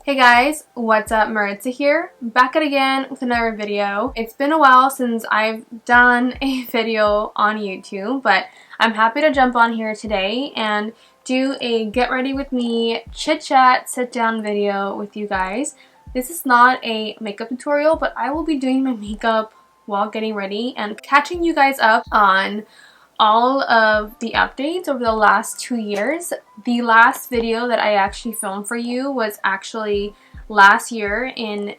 Hey guys, what's up? Maritza here, back at again with another video. It's been a while since I've done a video on YouTube, but I'm happy to jump on here today and do a get ready with me chit chat sit down video with you guys. This is not a makeup tutorial, but I will be doing my makeup while getting ready and catching you guys up on all of the updates over the last 2 years. The last video that I actually filmed for you was actually last year in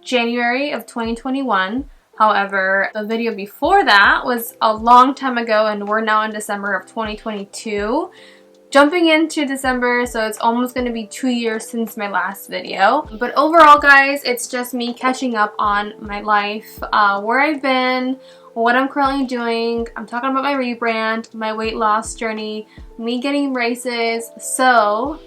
January of 2021. However, the video before that was a long time ago and we're now in December of 2022. Jumping into December, so it's almost going to be 2 years since my last video. But overall, guys, it's just me catching up on my life, where I've been, what I'm currently doing. I'm talking about my rebrand, my weight loss journey, me getting braces. So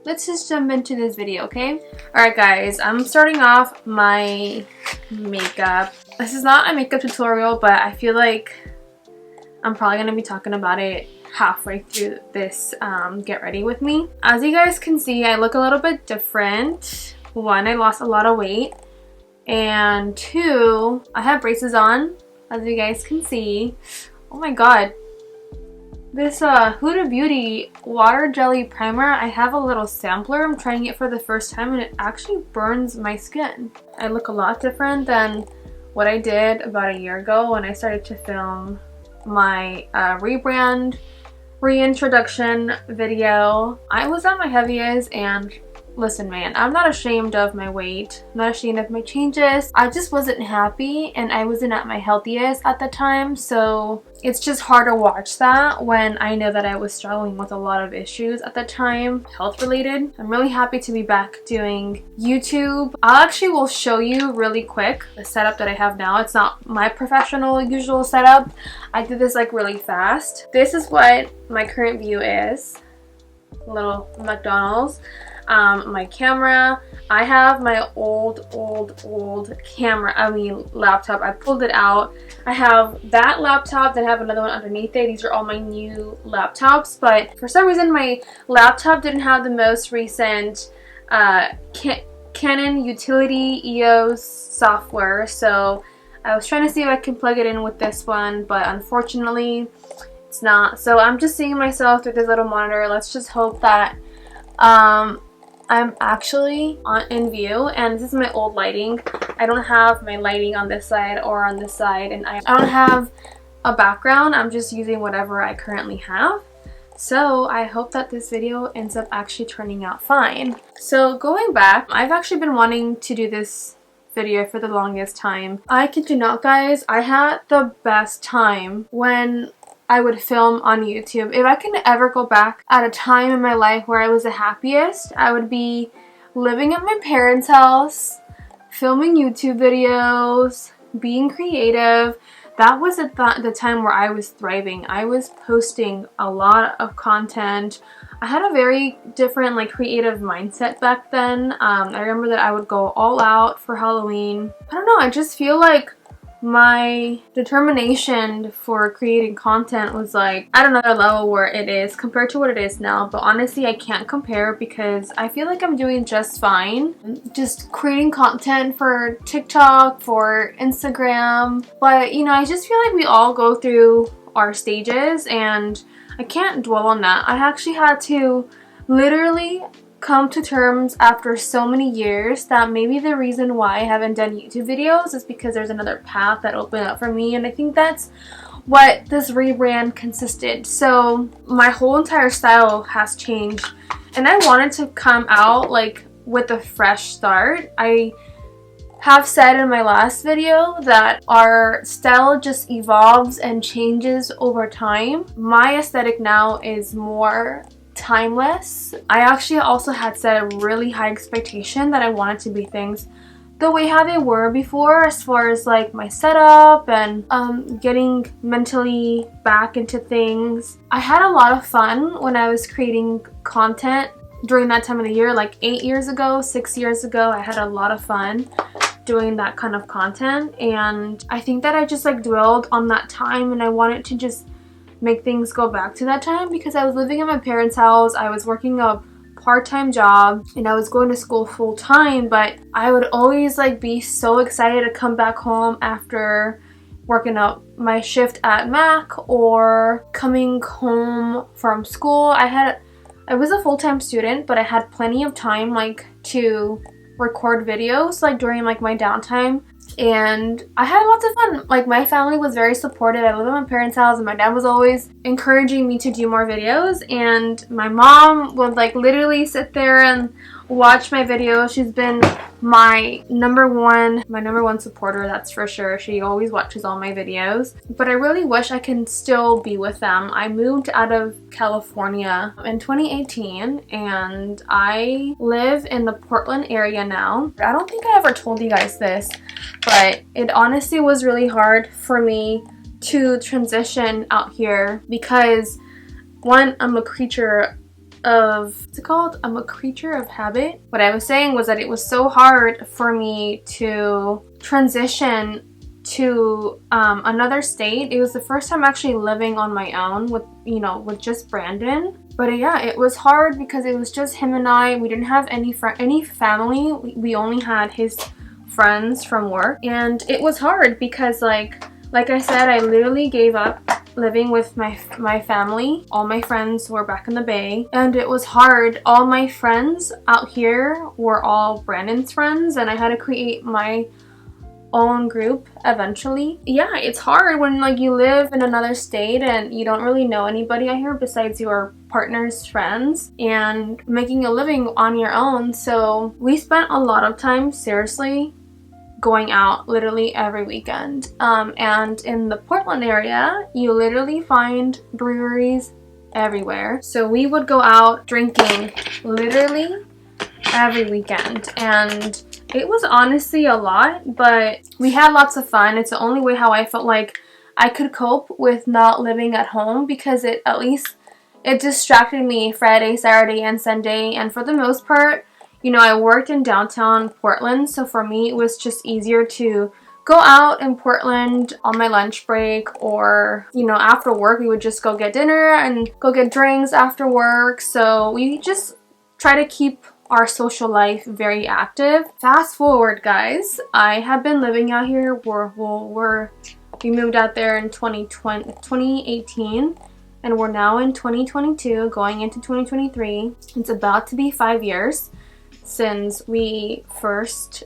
let's just jump into this video, okay? Alright guys, I'm starting off my makeup. This is not a makeup tutorial, but I feel like I'm probably going to be talking about it halfway through this get ready with me. As you guys can see, I look a little bit different. One, I lost a lot of weight, and two, I have braces on, as you guys can see. Oh my god, this Huda Beauty water jelly primer, I have a little sampler. I'm trying it for the first time and it actually burns my skin. I look a lot different than what I did about a year ago when I started to film my rebrand reintroduction video. I was at my heaviest, and listen man, I'm not ashamed of my weight, I'm not ashamed of my changes. I just wasn't happy and I wasn't at my healthiest at the time, so it's just hard to watch that when I know that I was struggling with a lot of issues at the time, health related. I'm really happy to be back doing YouTube. I actually will show you really quick the setup that I have now. It's not my professional usual setup. I did this like really fast. This is what my current view is. A little McDonald's. My camera, I have my old camera, laptop. I pulled it out. I have that laptop, then I have another one underneath it. These are all my new laptops, but for some reason my laptop didn't have the most recent Canon Utility EOS software, so I was trying to see if I can plug it in with this one, but unfortunately it's not. So I'm just seeing myself through this little monitor. Let's just hope that I'm actually in view, and this is my old lighting. I don't have my lighting on this side or on this side, and I don't have a background. I'm just using whatever I currently have. So I hope that this video ends up actually turning out fine. So going back, I've actually been wanting to do this video for the longest time. I kid you not, guys, I had the best time when I would film on YouTube. If I can ever go back at a time in my life where I was the happiest, I would be living at my parents' house, filming YouTube videos, being creative. That was at the time where I was thriving. I was posting a lot of content. I had a very different creative mindset back then. I remember that I would go all out for Halloween. I don't know, I just feel like my determination for creating content was at another level where it is compared to what it is now. But honestly, I can't compare because I feel like I'm doing just fine. Just creating content for TikTok, for Instagram. But you know, I just feel like we all go through our stages and I can't dwell on that. I actually had to literally come to terms after so many years that maybe the reason why I haven't done YouTube videos is because there's another path that opened up for me, and I think that's what this rebrand consisted. So my whole entire style has changed, and I wanted to come out with a fresh start. I have said in my last video that our style just evolves and changes over time. My aesthetic now is more timeless. I actually also had set a really high expectation that I wanted to be things the way how they were before, as far as my setup and getting mentally back into things. I had a lot of fun when I was creating content during that time of the year, 8 years ago, 6 years ago. I had a lot of fun doing that kind of content, and I think that I just dwelled on that time, and I wanted to just make things go back to that time because I was living in my parents' house. I was working a part-time job and I was going to school full-time, but I would always like be so excited to come back home after working up my shift at Mac or coming home from school. I was a full-time student, but I had plenty of time like to record videos like during like my downtime, and I had lots of fun. Like my family was very supportive. I lived at my parents' house and my dad was always encouraging me to do more videos, and my mom would like literally sit there and watch my videos. She's been my number one supporter, that's for sure. She always watches all my videos, but I really wish I can still be with them. I moved out of California in 2018 and I live in the Portland area now. I don't think I ever told you guys this, but it honestly was really hard for me to transition out here because one, I'm a creature of, I'm a creature of habit. What I was saying was that it was so hard for me to transition to another state. It was the first time actually living on my own with, you know, with just Brandon. But yeah, it was hard because it was just him and I. We didn't have any family. We only had his friends from work, and it was hard because like I said, I literally gave up living with my family. All my friends were back in the Bay, and it was hard. All my friends out here were all Brandon's friends, and I had to create my own group eventually. Yeah, it's hard when like you live in another state and you don't really know anybody out here besides your partner's friends and making a living on your own. So we spent a lot of time seriously going out literally every weekend. And in the Portland area, you literally find breweries everywhere. So we would go out drinking literally every weekend, and it was honestly a lot, but we had lots of fun. It's the only way how I felt like I could cope with not living at home, because it distracted me Friday, Saturday, and Sunday. And for the most part, you know, I worked in downtown Portland, so for me it was just easier to go out in Portland on my lunch break, or, you know, after work we would just go get dinner and go get drinks after work. So we just try to keep our social life very active. Fast forward, guys, I have been living out here. We moved out there in 2018, and we're now in 2022, going into 2023. It's about to be 5 years since we first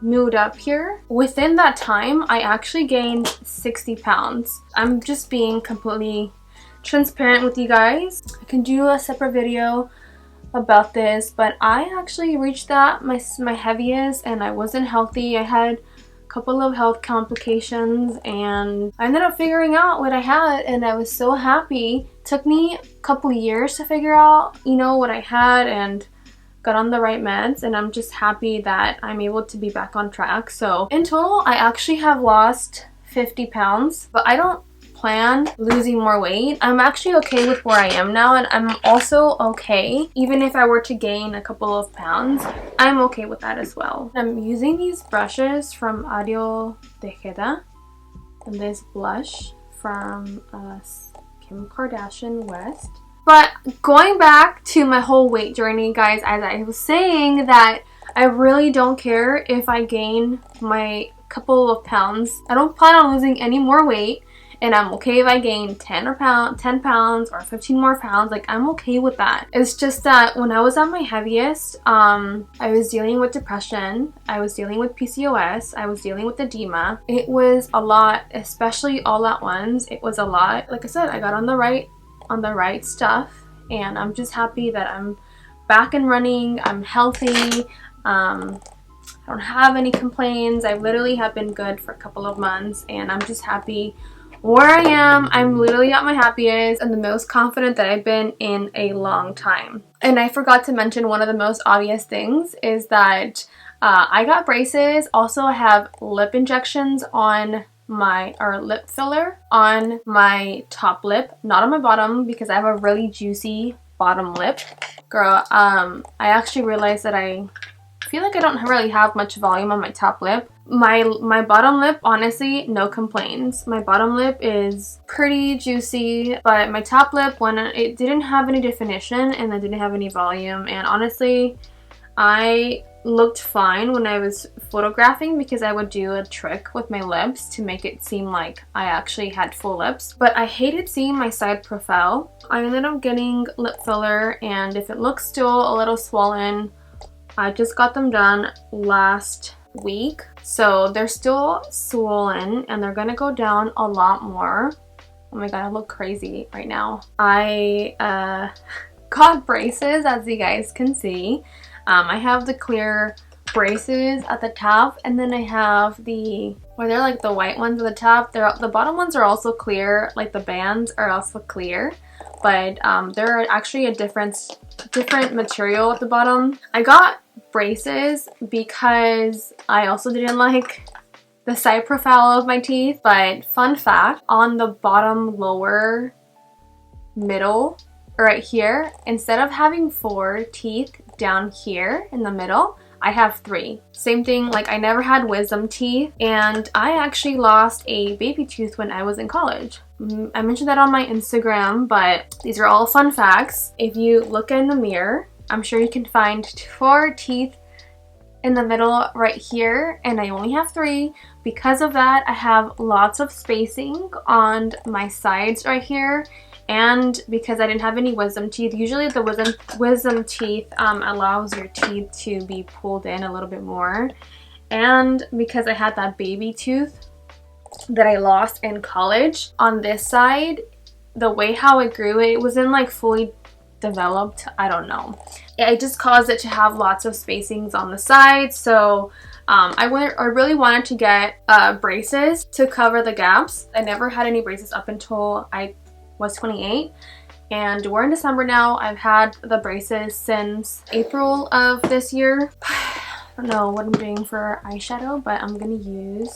moved up here. Within that time, I actually gained 60 pounds. I'm just being completely transparent with you guys. I can do a separate video about this, but I actually reached my heaviest, and I wasn't healthy. I had a couple of health complications, and I ended up figuring out what I had, and I was so happy. It took me a couple years to figure out, you know, what I had, and got on the right meds, and I'm just happy that I'm able to be back on track. So in total, I actually have lost 50 pounds, but I don't plan losing more weight. I'm actually okay with where I am now, and I'm also okay even if I were to gain a couple of pounds. I'm okay with that as well. I'm using these brushes from Audio Tejeda and this blush from Kim Kardashian West. But going back to my whole weight journey, guys, as I was saying, that I really don't care if I gain my couple of pounds. I don't plan on losing any more weight, and I'm okay if I gain 10 pounds or 15 more pounds. Like, I'm okay with that. It's just that when I was at my heaviest, I was dealing with depression, I was dealing with PCOS, I was dealing with edema. It was a lot, especially all at once. It was a lot. Like I said, I got on the right stuff, and I'm just happy that I'm back and running. I'm healthy. I don't have any complaints. I literally have been good for a couple of months, and I'm just happy where I am. I'm literally at my happiest and the most confident that I've been in a long time. And I forgot to mention one of the most obvious things is that I got braces. Also, I have lip injections on lip filler on my top lip, not on my bottom, because I have a really juicy bottom lip. Girl, I actually realized that I I feel like I don't really have much volume on my top lip. My bottom lip, honestly, no complaints. My bottom lip is pretty juicy, but my top lip, when it didn't have any definition and I didn't have any volume, and honestly, I looked fine when I was photographing because I would do a trick with my lips to make it seem like I actually had full lips. But I hated seeing my side profile. I ended up getting lip filler, and if it looks still a little swollen, I just got them done last week. So they're still swollen and they're gonna go down a lot more. Oh my god, I look crazy right now. I got braces, as you guys can see. I have the clear braces at the top, and then I have the, or they're like the white ones at the top. The bottom ones are also clear, like the bands are also clear, but they're actually a different material at the bottom. I got braces because I also didn't like the side profile of my teeth. But fun fact, on the bottom lower middle right here, instead of having 4 teeth down here in the middle, I have 3. Same thing, like I never had wisdom teeth, and I actually lost a baby tooth when I was in college. I mentioned that on my Instagram, but these are all fun facts. If you look in the mirror, I'm sure you can find 4 teeth in the middle right here, and I only have 3. Because of that, I have lots of spacing on my sides right here, and because I didn't have any wisdom teeth. Usually the wisdom teeth allows your teeth to be pulled in a little bit more, and because I had that baby tooth that I lost in college, on this side, the way how it grew, it wasn't like fully developed. I don't know. It just caused it to have lots of spacings on the sides. So I really wanted to get braces to cover the gaps. I never had any braces up until I was 28, and we're in December now. I've had the braces since April of this year. I don't know what I'm doing for eyeshadow, but I'm gonna use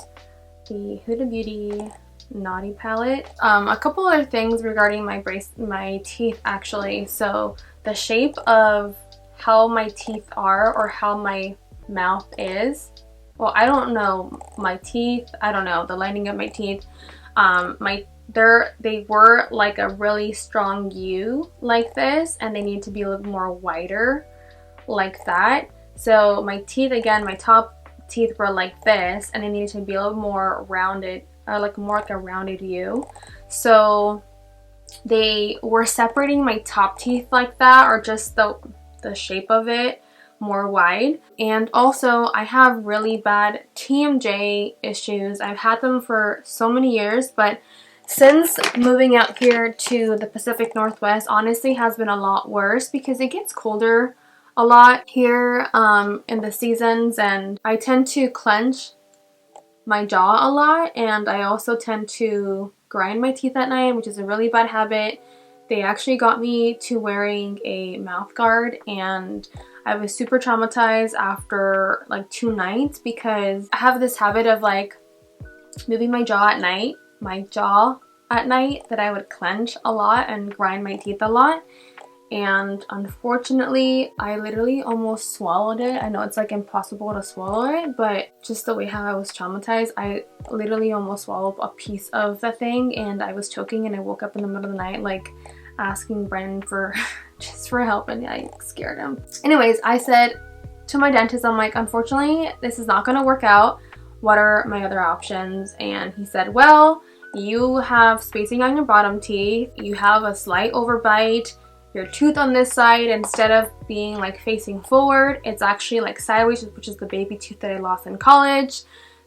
the Huda Beauty Naughty palette. A couple other things regarding my teeth actually. So the shape of how my teeth are, or how my mouth is, well, I don't know my teeth, I don't know the lining of my teeth. They were like a really strong U like this, and they need to be a little more wider like that. So my teeth, again, my top teeth were like this, and they needed to be a little more rounded, like more like a rounded U. So they were separating my top teeth like that, or just the shape of it more wide. And also I have really bad TMJ issues. I've had them for so many years, but since moving out here to the Pacific Northwest, honestly has been a lot worse because it gets colder a lot here in the seasons, and I tend to clench my jaw a lot, and I also tend to grind my teeth at night, which is a really bad habit. They actually got me to wearing a mouth guard, and I was super traumatized after like 2 nights because I have this habit of like moving my jaw at night, that I would clench a lot and grind my teeth a lot. And unfortunately, I literally almost swallowed it. I know it's like impossible to swallow it, but just the way how I was traumatized, I literally almost swallowed a piece of the thing, and I was choking, and I woke up in the middle of the night like asking Brennan for just for help, and I scared him. Anyways, I said to my dentist, I'm like, unfortunately, this is not gonna work out. What are my other options? And he said, well, you have spacing on your bottom teeth, you have a slight overbite, your tooth on this side, instead of being like facing forward, it's actually like sideways, which is the baby tooth that I lost in college.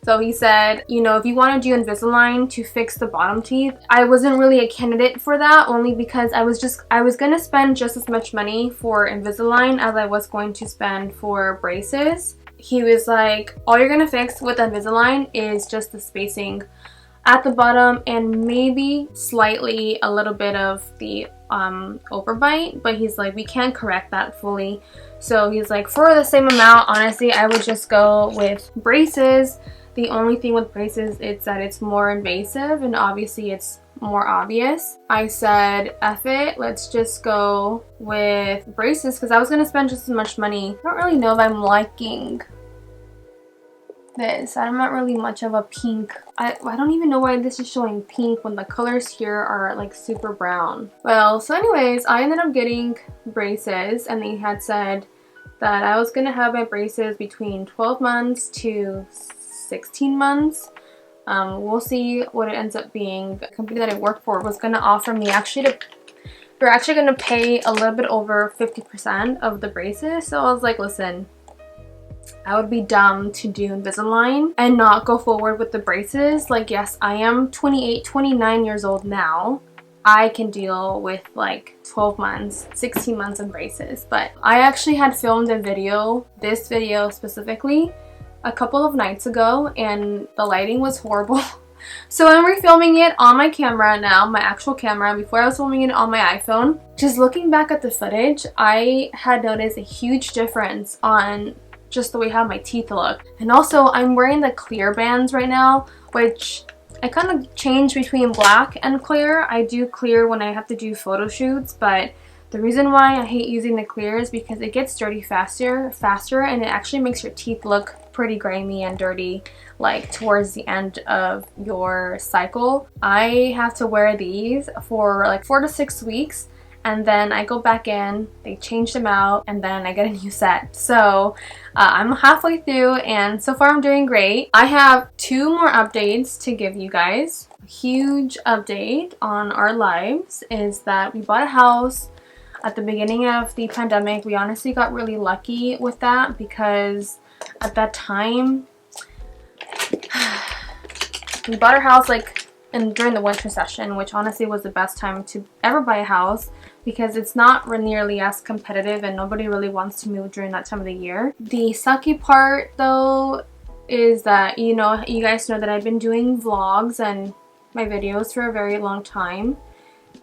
So he said, you know, if you want to do Invisalign to fix the bottom teeth, I wasn't really a candidate for that, only because I was gonna spend just as much money for Invisalign as I was going to spend for braces. He was like, all you're gonna fix with Invisalign is just the spacing at the bottom and maybe slightly a little bit of the overbite, but he's like, we can't correct that fully. So he's like, for the same amount, honestly, I would just go with braces. The only thing with braces is that it's more invasive, and obviously it's more obvious, I said, F it, let's just go with braces because I was gonna spend just as much money. I don't really know if I'm liking this. I'm not really much of a pink. I don't even know why this is showing pink when the colors here are like super brown. Well, so anyways, I ended up getting braces, and they had said that I was gonna have my braces between 12 months to 16 months. We'll see what it ends up being. The company that I work for was gonna offer me they're actually gonna pay a little bit over 50% of the braces. So I was like, listen, I would be dumb to do Invisalign and not go forward with the braces. Like, yes, I am 28, 29 years old now. I can deal with like 12 months, 16 months of braces. But I actually had filmed a video, this video specifically, a couple of nights ago, and the lighting was horrible. So I'm refilming it on my camera now, my actual camera. Before I was filming it on my iPhone. Just looking back at the footage, I had noticed a huge difference on just the way how my teeth look. And also, I'm wearing the clear bands right now, which I kind of change between black and clear. I do clear when I have to do photo shoots, but the reason why I hate using the clear is because it gets dirty faster, and it actually makes your teeth look pretty grimy and dirty, like towards the end of your cycle. I have to wear these for like 4 to 6 weeks, and then I go back in, they change them out, and then I get a new set. So I'm halfway through, and so far I'm doing great. I have 2 more updates to give you guys. A huge update on our lives is that we bought a house at the beginning of the pandemic. We honestly got really lucky with that because at that time we bought our house like during the winter session, which honestly was the best time to ever buy a house because it's not nearly as competitive and nobody really wants to move during that time of the year. The sucky part though is that, you know, you guys know that I've been doing vlogs and my videos for a very long time.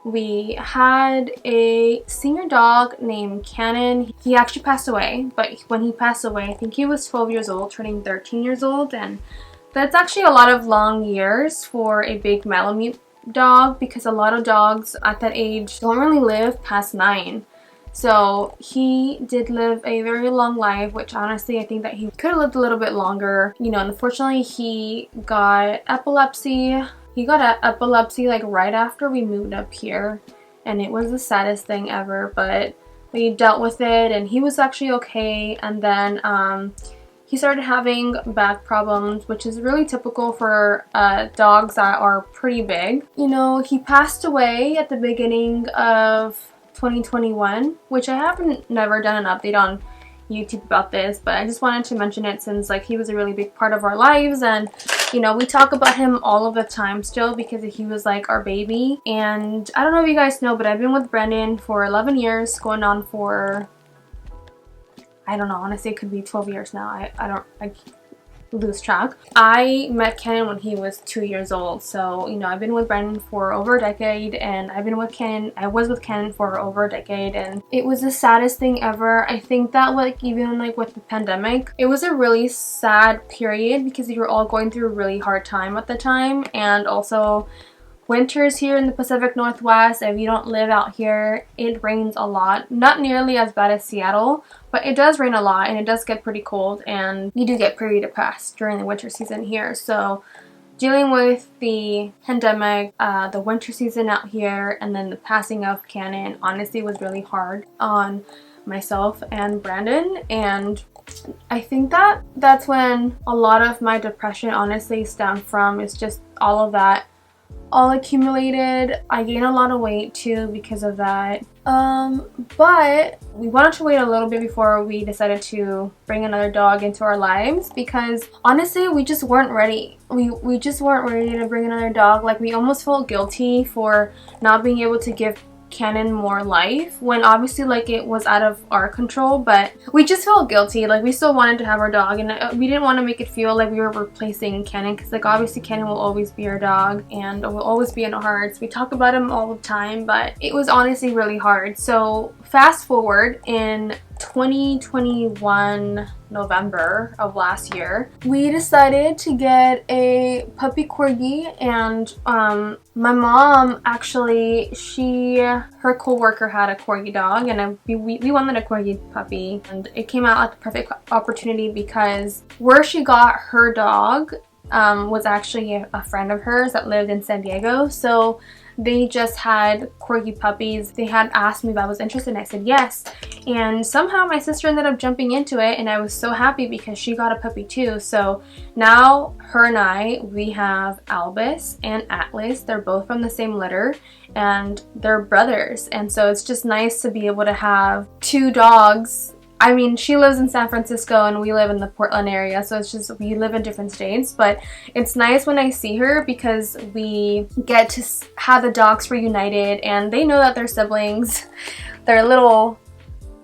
We had a senior dog named Cannon. He actually passed away, but when he passed away, I think he was 12 years old, turning 13 years old, and that's actually a lot of long years for a big Malamute dog because a lot of dogs at that age don't really live past 9. So he did live a very long life, which honestly I think that he could have lived a little bit longer. You know, unfortunately he got epilepsy. He got epilepsy like right after we moved up here, and it was the saddest thing ever, but we dealt with it and he was actually okay. And then he started having back problems, which is really typical for dogs that are pretty big. You know, he passed away at the beginning of 2021, which I haven't never done an update on YouTube about this, but I just wanted to mention it since like he was a really big part of our lives, and you know, we talk about him all of the time still because he was like our baby. And I don't know if you guys know, but I've been with Brandon for 11 years, going on for, I don't know, honestly it could be 12 years now. I lose track. I met Cannon when he was 2 years old, so you know, I've been with Brandon for over a decade, and I was with Cannon for over a decade, and it was the saddest thing ever. I think that like even like with the pandemic, it was a really sad period because we were all going through a really hard time at the time, and also winters here in the Pacific Northwest, if you don't live out here, it rains a lot. Not nearly as bad as Seattle, but it does rain a lot and it does get pretty cold, and you do get pretty depressed during the winter season here. So dealing with the pandemic, the winter season out here, and then the passing of Cannon honestly was really hard on myself and Brandon. And I think that that's when a lot of my depression honestly stemmed from, is just all of that all accumulated. I gained a lot of weight too because of that. But we wanted to wait a little bit before we decided to bring another dog into our lives because honestly we just weren't ready. We just weren't ready to bring another dog. Like, we almost felt guilty for not being able to give Cannon more life when obviously like it was out of our control, but we just felt guilty. Like, we still wanted to have our dog, and we didn't want to make it feel like we were replacing Cannon, because like obviously Cannon will always be our dog and will always be in our hearts. We talk about him all the time, but it was honestly really hard. So fast forward in 2021 November of last year, we decided to get a puppy corgi, and my mom actually, her co-worker had a corgi dog, and we wanted a corgi puppy, and it came out at the perfect opportunity because where she got her dog was actually a friend of hers that lived in San Diego. So they just had corgi puppies. They had asked me if I was interested, and I said yes. And somehow my sister ended up jumping into it, and I was so happy because she got a puppy too. So now her and we have Albus and Atlas. They're both from the same litter, and they're brothers. And so it's just nice to be able to have two dogs. I mean, she lives in San Francisco and we live in the Portland area, so it's just, we live in different states, but it's nice when I see her because we get to have the dogs reunited, and they know that they're siblings. They're little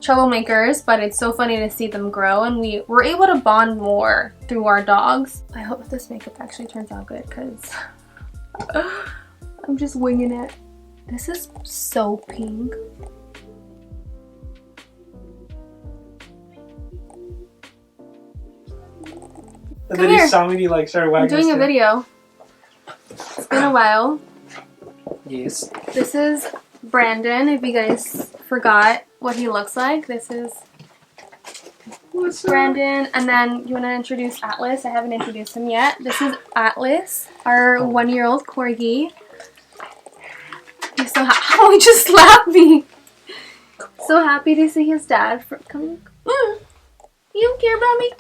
troublemakers, but it's so funny to see them grow, and we're able to bond more through our dogs. I hope this makeup actually turns out good because I'm just winging it. This is so pink. And then he saw me and he like started wagging. I'm doing a video. It's been a while. Yes. This is Brandon, if you guys forgot what he looks like. This is Brandon. And then you want to introduce Atlas. I haven't introduced him yet. This is Atlas, our 1-year-old corgi. He's so happy. Oh, he just slapped me. So happy to see his dad coming. You don't care about me?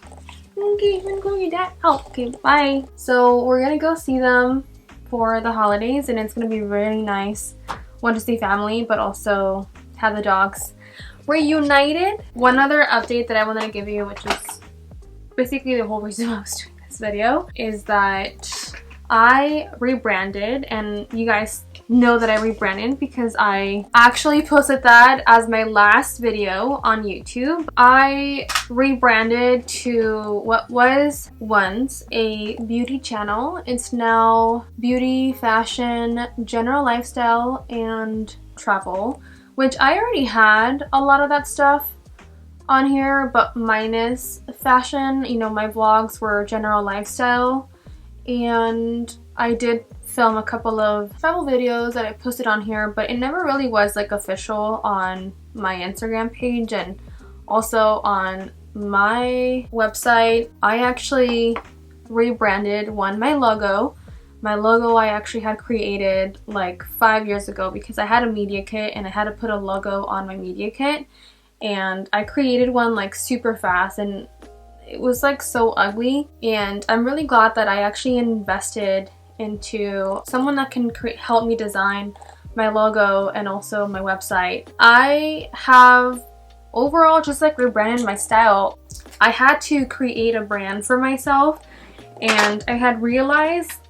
Okay, I'm gonna go get that. Oh, okay, bye. So we're gonna go see them for the holidays, and it's gonna be really nice. Want to see family, but also have the dogs reunited. One other update that I wanted to give you, which is basically the whole reason I was doing this video, is that I rebranded, and you guys know that I rebranded because I actually posted that as my last video on YouTube. I rebranded to what was once a beauty channel. It's now beauty, fashion, general lifestyle, and travel, which I already had a lot of that stuff on here, but minus fashion. You know, my vlogs were general lifestyle, and I did film a couple of travel videos that I posted on here, but it never really was like official on my Instagram page and also on my website. I actually rebranded my logo. My logo I actually had created like 5 years ago because I had a media kit and I had to put a logo on my media kit, and I created one like super fast, and it was like so ugly. And I'm really glad that I actually invested into someone that can help me design my logo and also my website. I have overall just like rebranded my style. I had to create a brand for myself, and I had realized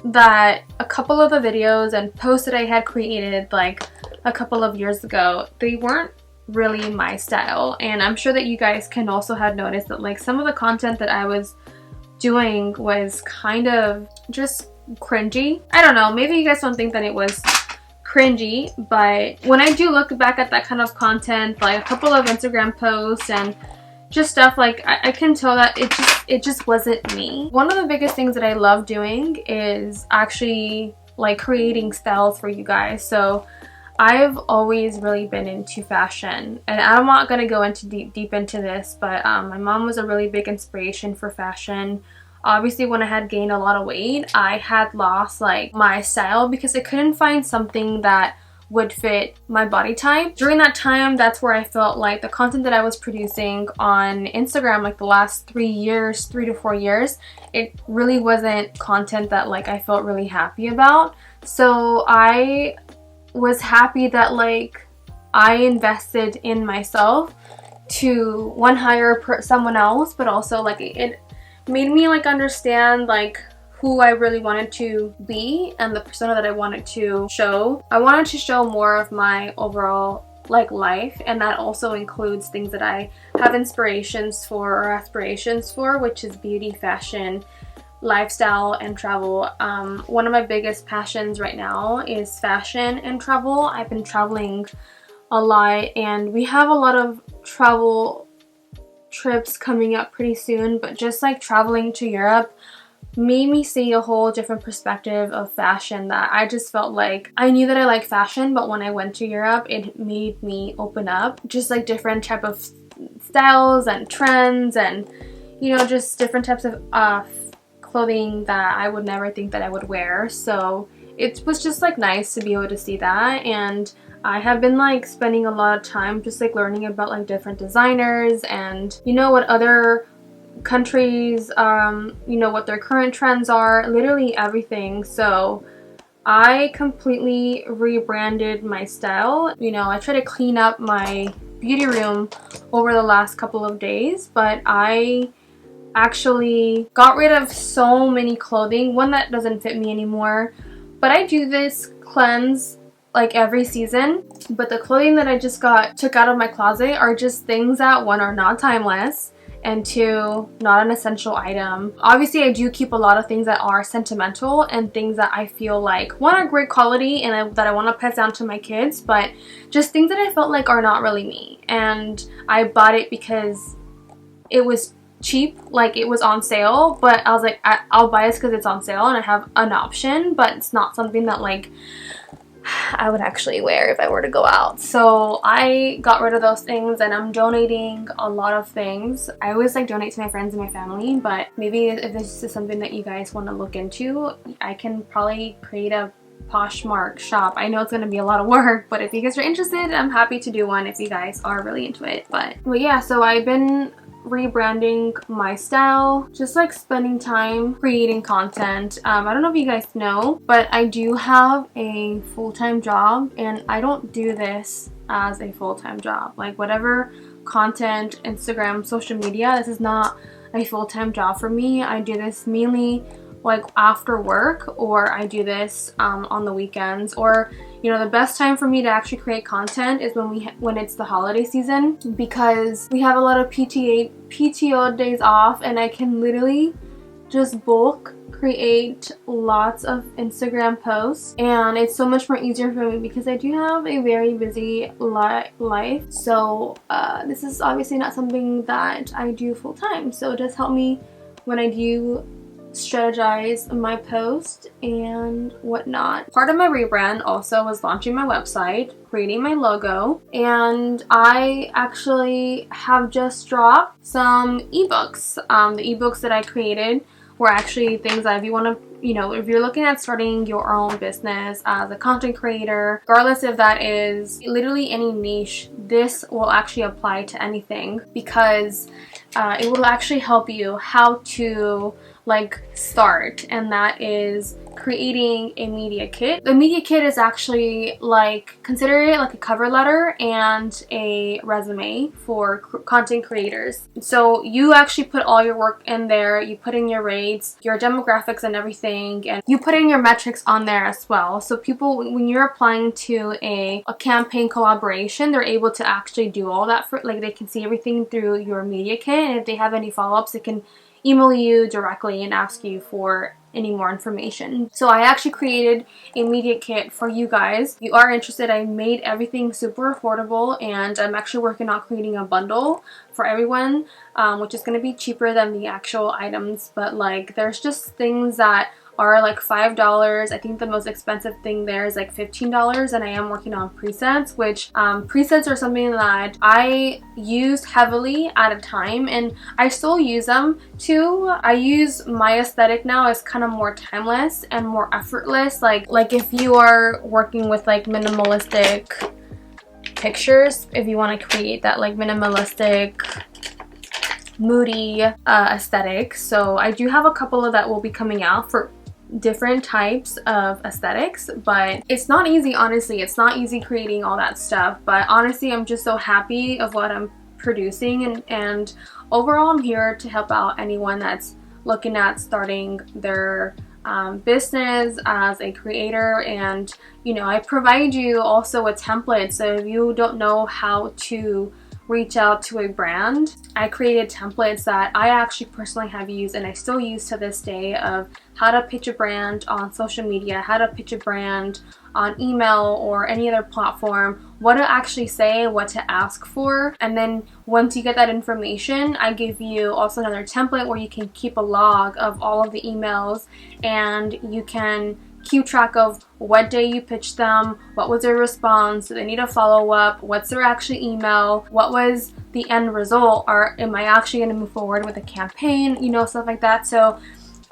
that a couple of the videos and posts that I had created like a couple of years ago, they weren't really my style. And I'm sure that you guys can also have noticed that like some of the content that I was doing was kind of just cringy. I don't know, maybe you guys don't think that it was cringy, but when I do look back at that kind of content, like a couple of Instagram posts and just stuff, like I can tell that it just wasn't me. One of the biggest things that I love doing is actually like creating styles for you guys. So I've always really been into fashion, and I'm not going to go into deep into this, but my mom was a really big inspiration for fashion. Obviously, when I had gained a lot of weight, I had lost like my style because I couldn't find something that would fit my body type. During that time, that's where I felt like the content that I was producing on Instagram, like the last 3 to 4 years, it really wasn't content that like I felt really happy about. So I was happy that like I invested in myself to one, hire someone else, but also like it made me like understand like who I really wanted to be and the persona that I wanted to show. I wanted to show more of my overall like life, and that also includes things that I have inspirations for or aspirations for, which is beauty, fashion, lifestyle, and travel. One of my biggest passions right now is fashion and travel. I've been traveling a lot, and we have a lot of travel trips coming up pretty soon, but just like traveling to Europe made me see a whole different perspective of fashion, that I just felt like I knew that I like fashion, but when I went to Europe it made me open up, just like different type of styles and trends, and you know, just different types of clothing that I would never think that I would wear. So it was just like nice to be able to see that. And I have been like spending a lot of time just like learning about like different designers and you know what other countries, you know, what their current trends are, literally everything. So I completely rebranded my style. You know, I try to clean up my beauty room over the last couple of days, but I actually got rid of so many clothing, one that doesn't fit me anymore. But I do this cleanse like every season, but the clothing that I just took out of my closet are just things that, one, are not timeless, and two, not an essential item. Obviously I do keep a lot of things that are sentimental and things that I feel like, one, are great quality and that I want to pass down to my kids, but just things that I felt like are not really me. And I bought it because it was cheap, like it was on sale, but I was like, I'll buy this because it's on sale and I have an option, but it's not something that like I would actually wear if I were to go out. So I got rid of those things and I'm donating a lot of things. I always like donate to my friends and my family, but maybe if this is something that you guys want to look into, I can probably create a Poshmark shop. I know it's going to be a lot of work, but if you guys are interested, I'm happy to do one if you guys are really into it. But yeah, so I've been rebranding my style, just like spending time creating content. I don't know if you guys know, but I do have a full-time job and I don't do this as a full-time job. Like whatever content, Instagram, social media, this is not a full-time job for me. I do this mainly like after work, or I do this on the weekends, or you know, the best time for me to actually create content is when it's the holiday season, because we have a lot of PTO days off and I can literally just bulk create lots of Instagram posts, and it's so much more easier for me because I do have a very busy life. So this is obviously not something that I do full time, so it does help me when I do strategize my post and whatnot. Part of my rebrand also was launching my website, creating my logo, and I actually have just dropped some ebooks. The ebooks that I created were actually things that if you want to, you know, if you're looking at starting your own business as a content creator, regardless if that is literally any niche, this will actually apply to anything, because it will actually help you how to like start, and that is creating a media kit. The media kit is actually like, consider it like a cover letter and a resume for content creators. So you actually put all your work in there, you put in your rates, your demographics and everything, and you put in your metrics on there as well. So people, when you're applying to a campaign collaboration, they're able to actually do all that for, like, they can see everything through your media kit, and if they have any follow-ups, they can email you directly and ask you for any more information. So I actually created a media kit for you guys. If you are interested, I made everything super affordable, and I'm actually working on creating a bundle for everyone, which is going to be cheaper than the actual items, but like there's just things that are like $5. I think the most expensive thing there is like $15, and I am working on presets, which presets are something that I used heavily at a time, and I still use them too. I use my aesthetic now as kind of more timeless and more effortless. Like if you are working with like minimalistic pictures, if you want to create that like minimalistic moody aesthetic. So I do have a couple of that will be coming out for different types of aesthetics, but it's not easy. Honestly, it's not easy creating all that stuff, but honestly I'm just so happy of what I'm producing, and overall I'm here to help out anyone that's looking at starting their business as a creator. And you know, I provide you also a template, so if you don't know how to reach out to a brand, I created templates that I actually personally have used and I still use to this day, of how to pitch a brand on social media, how to pitch a brand on email or any other platform, what to actually say, what to ask for. And then once you get that information, I give you also another template where you can keep a log of all of the emails, and you can keep track of what day you pitched them, what was their response, do they need a follow-up, what's their actual email, what was the end result, or am I actually going to move forward with a campaign, you know, stuff like that. So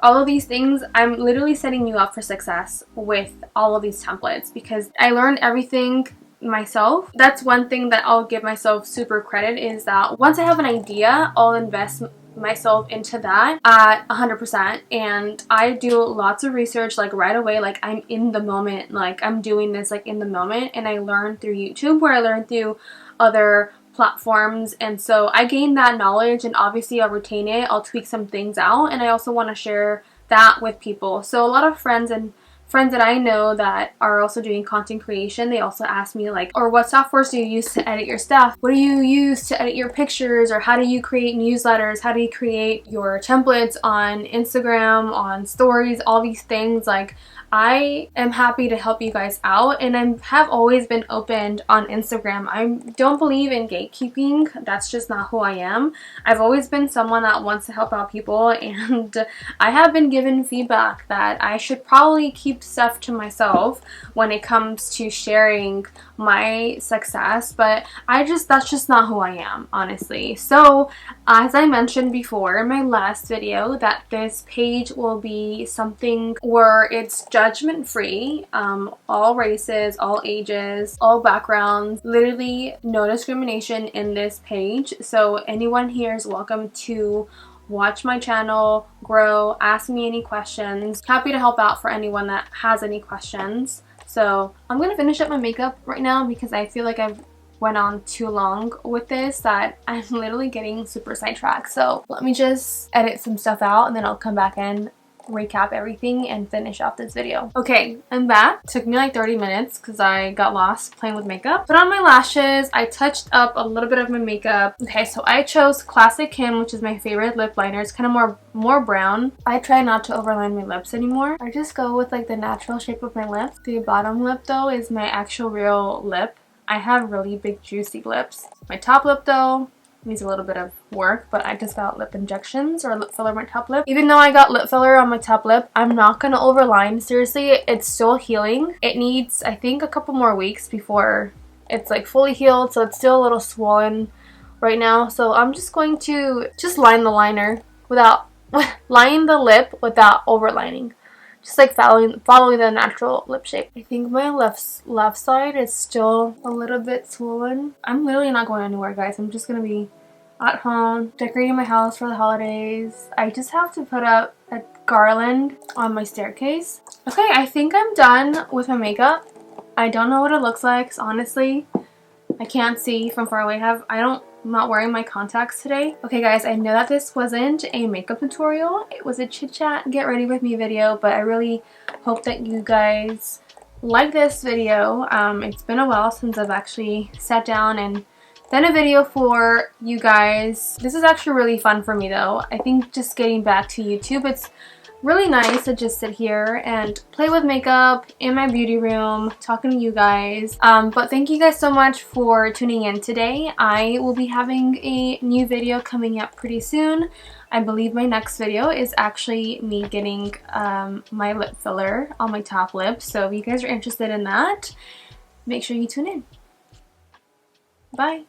all of these things, I'm literally setting you up for success with all of these templates, because I learned everything myself. That's one thing that I'll give myself super credit, is that once I have an idea, I'll invest myself into that at 100%, and I do lots of research like right away, like I'm in the moment, like I'm doing this like in the moment, and I learn through YouTube, where I learn through other platforms, and so I gain that knowledge, and obviously I'll retain it, I'll tweak some things out, and I also want to share that with people. So a lot of friends that I know that are also doing content creation, they also ask me like, or what softwares do you use to edit your stuff? What do you use to edit your pictures? Or how do you create newsletters? How do you create your templates on Instagram, on stories, all these things? Like, I am happy to help you guys out, and I have always been open on Instagram. I don't believe in gatekeeping. That's just not who I am. I've always been someone that wants to help out people, and I have been given feedback that I should probably keep stuff to myself when it comes to sharing my success, but that's just not who I am, honestly. So as I mentioned before in my last video, that this page will be something where it's judgment free, all races, all ages, all backgrounds, literally no discrimination in this page. So anyone here is welcome to watch my channel, grow, ask me any questions. Happy to help out for anyone that has any questions. So I'm going to finish up my makeup right now, because I feel like I've went on too long with this, that I'm literally getting super sidetracked. So let me just edit some stuff out, and then I'll come back and recap everything and finish off this video. Okay, I'm back. Took me like 30 minutes because I got lost playing with makeup. Put on my lashes. I touched up a little bit of my makeup. Okay, so I chose Classic Kim, which is my favorite lip liner. It's kind of more brown. I try not to overline my lips anymore. I just go with like the natural shape of my lips. The bottom lip though is my actual real lip. I have really big juicy lips. My top lip though needs a little bit of work, but I just got lip injections or lip filler on my top lip. Even though I got lip filler on my top lip, I'm not gonna overline. Seriously, it's still healing. It needs, I think, a couple more weeks before it's like fully healed, so it's still a little swollen right now. So I'm just going to just line the liner without line the lip without overlining. Just like following the natural lip shape. I think my left side is still a little bit swollen. I'm literally not going anywhere, guys. I'm just gonna be at home decorating my house for the holidays. I just have to put up a garland on my staircase. Okay, I think I'm done with my makeup. I don't know what it looks like, 'cause honestly, I can't see from far away. I'm not wearing my contacts today. Okay guys, I know that this wasn't a makeup tutorial. It was a chit chat, get ready with me video, but I really hope that you guys like this video. It's been a while since I've actually sat down and done a video for you guys. This is actually really fun for me though. I think just getting back to YouTube, it's really nice to just sit here and play with makeup in my beauty room, talking to you guys. But thank you guys so much for tuning in today. I will be having a new video coming up pretty soon. I believe my next video is actually me getting my lip filler on my top lip. So if you guys are interested in that, make sure you tune in. Bye.